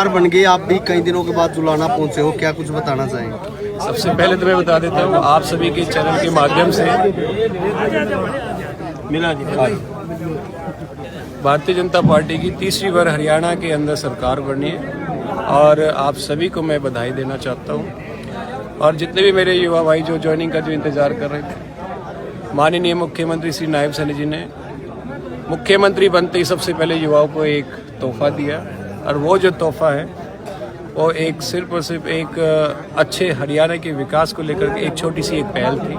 बन गई, आप भी कई दिनों के बाद जुलाना पहुंचे हो, क्या कुछ बताना चाहेंगे? सबसे पहले तो मैं बता देता हूँ आप सभी के चैनल के माध्यम से भारतीय जनता पार्टी की तीसरी बार हरियाणा के अंदर सरकार बनी है और आप सभी को मैं बधाई देना चाहता हूँ। और जितने भी मेरे युवा भाई जो ज्वाइनिंग का जो इंतज़ार कर रहे थे, माननीय मुख्यमंत्री श्री नायब सैनी जी ने मुख्यमंत्री बनते ही सबसे पहले युवाओं को एक तोहफा दिया और वो जो तोहफा है वो एक सिर्फ और सिर्फ एक अच्छे हरियाणा के विकास को लेकर एक छोटी सी एक पहल थी।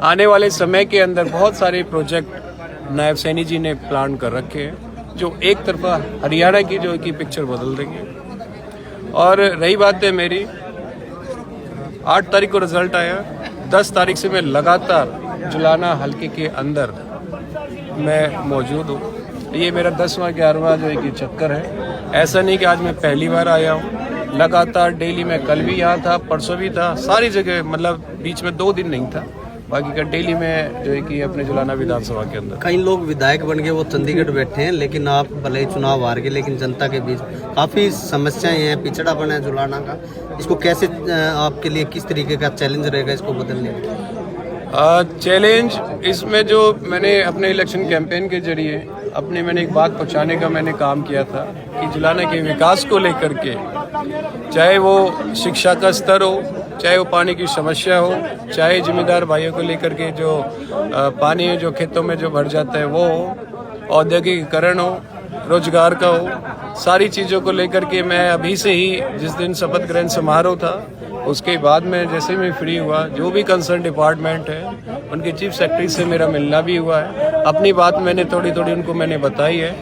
आने वाले समय के अंदर बहुत सारे प्रोजेक्ट नायब सैनी जी ने प्लान कर रखे हैं जो एक तरफा हरियाणा की जो की पिक्चर बदल देंगे। और रही बात है मेरी, 8 तारीख को रिजल्ट आया, 10 तारीख से मैं लगातार जुलाना हल्के के अंदर मैं मौजूद हूँ। ये मेरा 10वां 11वां जो एक चक्कर है। ऐसा नहीं कि आज मैं पहली बार आया हूँ, लगातार डेली मैं कल भी यहाँ था, परसों भी था, सारी जगह, मतलब बीच में 2 दिन नहीं था, बाकी का डेली में जो है कि अपने जुलाना विधानसभा के अंदर। कई लोग विधायक बन गए, वो चंडीगढ़ बैठे हैं, लेकिन आप भले ही चुनाव हार गए, लेकिन जनता के बीच काफ़ी समस्याएं हैं, पिछड़ापन है जुलाना का। इसको कैसे आपके लिए किस तरीके का चैलेंज रहेगा इसको बदलने में? चैलेंज इसमें जो मैंने अपने इलेक्शन कैंपेन के जरिए मैंने एक बात पहुंचाने का मैंने काम किया था कि जुलाना के विकास को लेकर के, चाहे वो शिक्षा का स्तर हो, चाहे वो पानी की समस्या हो, चाहे जिम्मेदार भाइयों को लेकर के जो पानी जो खेतों में जो भर जाता है वो हो, औद्योगिकीकरण हो, रोजगार का हो, सारी चीज़ों को लेकर के मैं अभी से ही जिस दिन शपथ ग्रहण समारोह था उसके बाद में जैसे मैं फ्री हुआ, जो भी कंसर्न डिपार्टमेंट है उनके चीफ सेक्रेटरी से मेरा मिलना भी हुआ है। अपनी बात मैंने थोड़ी उनको मैंने बताई है।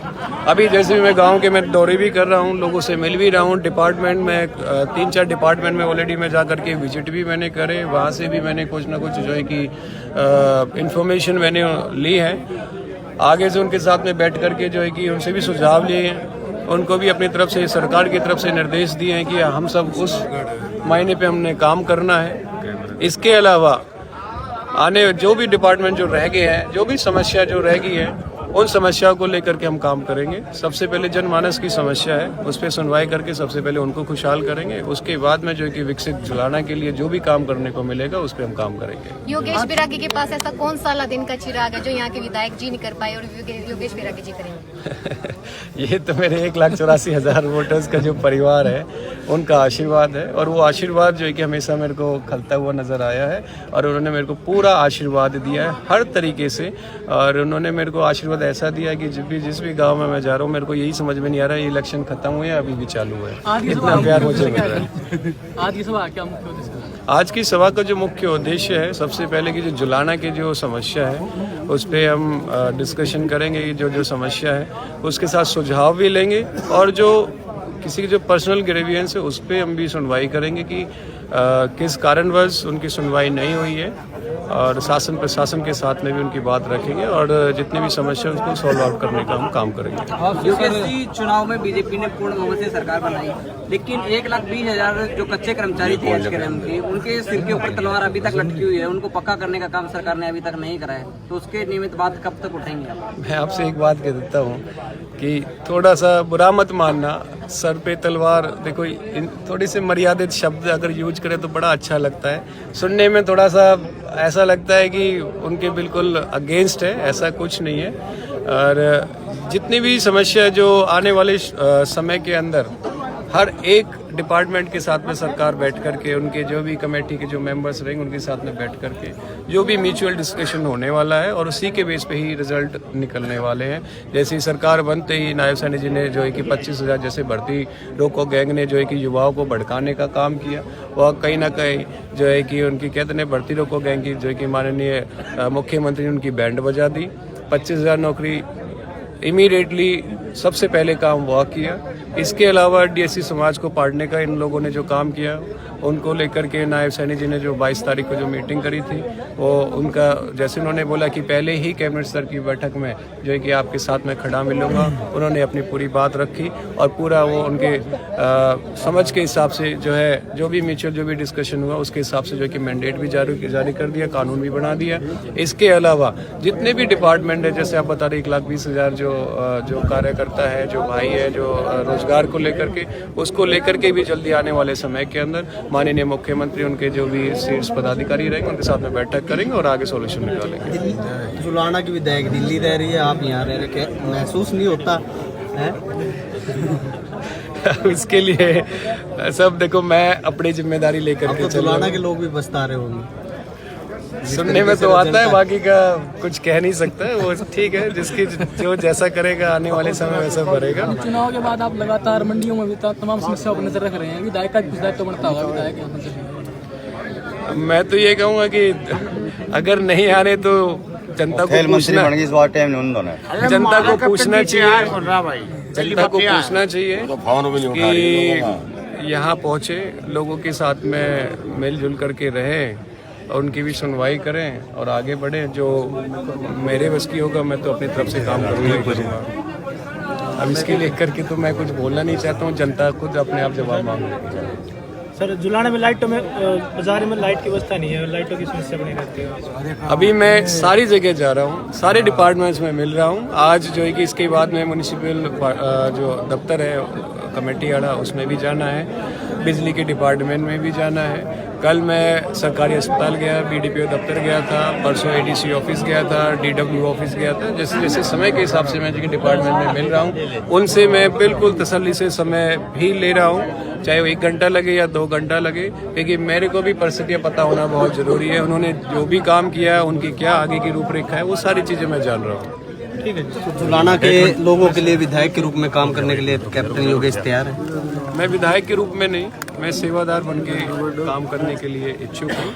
अभी जैसे भी मैं गांव के मैं दौरे भी कर रहा हूं, लोगों से मिल भी रहा हूं, डिपार्टमेंट में 3-4 डिपार्टमेंट में ऑलरेडी मैं जा करके विजिट भी मैंने करे, वहाँ से भी मैंने कुछ ना कुछ जो है कि इंफॉर्मेशन मैंने ली है। आगे से उनके साथ में बैठ करके जो है कि उनसे भी सुझाव लिए हैं, उनको भी अपनी तरफ से सरकार की तरफ से निर्देश दिए हैं कि हम सब उस मायने पे हमने काम करना है। इसके अलावा आने जो भी डिपार्टमेंट जो रह गए हैं, जो भी समस्या जो रह गई है, उन समस्याओं को लेकर के हम काम करेंगे। सबसे पहले जनमानस की समस्या है, उस पर सुनवाई करके सबसे पहले उनको खुशहाल करेंगे। उसके बाद में जो है कि विकसित जुलाना के लिए जो भी काम करने को मिलेगा उस पर हम काम करेंगे। योगेश बिरागी के पास ऐसा कौन सा दिन का चिराग है जो यहाँ के विधायक जी नहीं कर पाए और योगेश बिरागी जी करेंगे? ये तो मेरे 1,84,000 वोटर्स का जो परिवार है उनका आशीर्वाद है, और वो आशीर्वाद जो है कि हमेशा मेरे को खलता हुआ नजर आया है और उन्होंने मेरे को पूरा आशीर्वाद दिया है हर तरीके से। और उन्होंने मेरे को आशीर्वाद ऐसा दिया है कि जिस भी गांव में मैं जा रहा हूँ, मेरे को यही समझ में नहीं आ रहा है ये इलेक्शन खत्म हुआ है अभी भी चालू है, इतना प्यार मुझे मिल रहा है। आज की सभा का जो मुख्य उद्देश्य है, सबसे पहले की जो जुलाना की जो समस्या है उस पर हम डिस्कशन करेंगे। जो समस्या है उसके साथ सुझाव भी लेंगे, और जो किसी की जो पर्सनल ग्रेवियंस है उस पर हम भी सुनवाई करेंगे कि किस कारणवश उनकी सुनवाई नहीं हुई है, और शासन प्रशासन के साथ में भी उनकी बात रखेंगे और जितनी भी समस्या उसको सॉल्व आउट करने का हम काम करेंगे। यूपीएससी चुनाव में बीजेपी ने पूर्ण बहुमत से सरकार बनाई, लेकिन 1,20,000 जो कच्चे कर्मचारी थे एचकेएम के, उनके सिर के ऊपर तलवार अभी तक लटकी हुई है। उनको पक्का करने का काम सरकार ने अभी तक नहीं करा है, तो उसके नियमित बात कब तक उठाएंगे आप? मैं आपसे एक बात कह देता हूँ कि थोड़ा सा बुरा मत मानना, सर पे तलवार, देखो थोड़ी सी मर्यादित शब्द अगर यूज करें तो बड़ा अच्छा लगता है सुनने में। थोड़ा सा ऐसा लगता है कि उनके बिल्कुल अगेंस्ट है, ऐसा कुछ नहीं है। और जितनी भी समस्या जो आने वाले समय के अंदर हर एक डिपार्टमेंट के साथ में सरकार बैठ करके, उनके जो भी कमेटी के जो मेंबर्स रहेंगे उनके साथ में बैठ करके जो भी म्यूचुअल डिस्कशन होने वाला है, और उसी के बेस पे ही रिजल्ट निकलने वाले हैं। जैसे ही सरकार बनते ही नायब सैनी जी ने जो है कि 25,000 जैसे भर्ती रोको गैंग ने जो है कि युवाओं को भड़काने का काम किया, वह कहीं ना कहीं जो है कि उनकी कहते हैं भर्ती रोको गैंग की जो है कि माननीय मुख्यमंत्री ने उनकी बैंड बजा दी। 25,000 नौकरी इमीडिएटली सबसे पहले काम वह किया। इसके अलावा डीएससी समाज को पाड़ने का इन लोगों ने जो काम किया, उनको लेकर के नायब सैनी जी ने जो 22 तारीख को जो मीटिंग करी थी, वो उनका जैसे उन्होंने बोला कि पहले ही कैबिनेट स्तर की बैठक में जो है कि आपके साथ में खड़ा मिलूंगा, उन्होंने अपनी पूरी बात रखी और पूरा वो उनके समझ के हिसाब से जो है जो भी म्यूचुअल जो भी डिस्कशन हुआ उसके हिसाब से जो है कि मैंडेट भी जारी कर दिया, कानून भी बना दिया। इसके अलावा जितने भी डिपार्टमेंट है, जैसे आप बता रहे 1,20,000 जो जो कार्यकर्ता है, जो भाई है, जो रोजगार को लेकर के, उसको लेकर के भी जल्दी आने वाले समय के अंदर माननीय मुख्यमंत्री, उनके जो भी शीर्ष पदाधिकारी रहेंगे, उनके साथ में बैठक करेंगे और आगे सोल्यूशन निकालेंगे। जुलाना की विधायक दिल्ली रह रही है, आप यहाँ रह रहे, क्या महसूस नहीं होता है? उसके लिए सब देखो, मैं अपनी जिम्मेदारी लेकर के चल जुलाना के लोग भी बस्ता रहे होंगे, सुनने में तो आता है, बाकी का कुछ कह नहीं सकता है। वो ठीक है, जिसकी जो जैसा करेगा आने वाले समय वैसा करेगा। चुनाव के बाद आप लगातार मंडियों में भी तमाम समस्याओं पर नजर रख रहे हैं, विधायक का कुछ दायित्व बनता होगा विधायक यहाँ नजर। मैं तो ये कहूँगा कि अगर नहीं आने तो जनता को पूछना, जनता को पूछना चाहिए, जनता को पूछना चाहिए कि यहाँ पहुँचे, लोगों के साथ में मिलजुल करके रहें और उनकी भी सुनवाई करें और आगे बढ़ें। जो मेरे बस की होगा मैं तो अपनी तरफ से काम करूँगा। अब इसके लेकर के तो मैं कुछ बोलना नहीं चाहता हूँ, जनता खुद अपने आप जवाब मांग लेगी। सर, जुलाना में लाइटों में, बाजार में लाइट की व्यवस्था नहीं है, लाइटों की समस्या बनी रहती है। अभी मैं सारी जगह जा रहा हूँ, सारे डिपार्टमेंट्स में मिल रहा हूँ। आज जो है कि इसके बाद में म्यूनिसिपल जो दफ्तर है, कमेटी आड़ा, उसमें भी जाना है, बिजली के डिपार्टमेंट में भी जाना है। कल मैं सरकारी अस्पताल गया, बीडीपीओ दफ्तर गया था, परसों एडीसी ऑफिस गया था, डीडब्ल्यू ऑफिस गया था। जैसे जैसे समय के हिसाब से मैं जो डिपार्टमेंट में मिल रहा हूँ, उनसे मैं बिल्कुल तसल्ली से समय भी ले रहा हूँ, चाहे वो 1 घंटा लगे या 2 घंटा लगे, क्योंकि मेरे को भी परिस्थितियाँ पता होना बहुत ज़रूरी है। उन्होंने जो भी काम किया है, उनकी क्या आगे की रूपरेखा है, वो सारी चीज़ें मैं जान रहा हूँ। ठीक है। जुलाना के लोगों के लिए विधायक के रूप में काम करने के लिए कैप्टन योगेश तैयार है? मैं विधायक के रूप में नहीं, मैं सेवादार बन के काम करने के लिए इच्छुक हूँ।